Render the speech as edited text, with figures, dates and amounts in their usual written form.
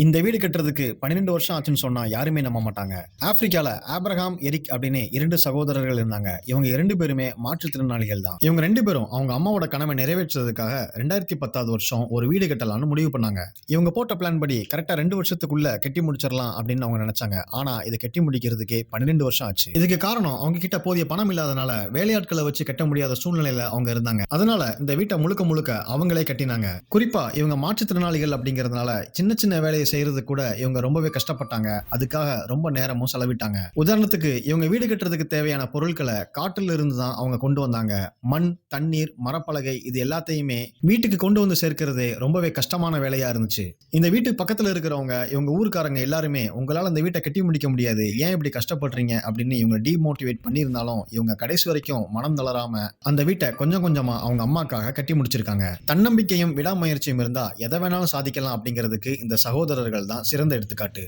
இந்த வீடு கட்டுறதுக்கு 12 வருஷம் ஆச்சுன்னு சொன்னா யாருமே நம்ப மாட்டாங்க. ஆப்பிரிக்கால ஆபிரகாம், எரிக் அப்படின்னு 2 சகோதரர்கள் இருந்தாங்க. இவங்க 2 பேருமே மாற்றுத்திறனாளிகள் தான். இவங்க 2 பேரும் அவங்க அம்மாவோட கனவை நிறைவேற்றுறதுக்காக 2010வது வருஷம் ஒரு வீடு கட்டலாம்னு முடிவு பண்ணாங்க. இவங்க போட்ட பிளான் படி கரெக்ட்டா 2 வருஷத்துக்குள்ள கட்டி முடிச்சிடலாம் அப்படின்னு அவங்க நினைச்சாங்க. ஆனா இத கட்டி முடிக்கிறதுக்கே 12 வருஷம் ஆச்சு. இதுக்கு காரணம் அவங்க கிட்ட போதிய பணம் இல்லாதனால வேலையாட்களை வச்சு கட்ட முடியாத சூழ்நிலையில அவங்க இருந்தாங்க. அதனால இந்த வீட்டை முழுக்க முழுக்க அவங்களே கட்டினாங்க. குறிப்பா இவங்க மாற்றுத்திறனாளிகள் அப்படிங்கறதுனால சின்ன சின்ன வேலையை செய்யறது கூட இவங்க ரொம்பவே கஷ்டப்பட்டாங்க. அதுக்காக ரொம்ப நேரமும் செலவிட்டாங்க. உதாரணத்துக்கு இவங்க வீடு கட்டுறதுக்கு தேவையான பொருட்களை காட்டுல இருந்து தான் அவங்க கொண்டு வந்தாங்க. மண், தண்ணீர், மரப்பலகை இது எல்லாத்தையுமே வீட்டுக்கு கொண்டு வந்து சேர்க்கிறதே ரொம்பவே கஷ்டமான வேலையா இருந்துச்சு. இந்த வீட்டுக்கு பக்கத்துல இருக்கிறவங்க இவங்க ஊருக்காரங்க எல்லாருமே உங்களால இந்த வீட்டை கட்டி முடிக்க முடியாது, ஏன் இப்படி கஷ்டப்படுறீங்க அப்படின்னு இவங்க டிமோட்டிவேட் பண்ணியிருந்தாலும் இவங்க கடைசி வரைக்கும் மனம் தளராம அந்த வீட்டை கொஞ்சம் கொஞ்சமா அவங்க அம்மாக்காக கட்டி முடிச்சிருக்காங்க. தன்னம்பிக்கையும் விடாமுயற்சியும் இருந்தா எதை வேணாலும் சாதிக்கலாம் அப்படிங்கிறதுக்கு இந்த சகோதரர்கள் தான் சிறந்த எடுத்துக்காட்டு.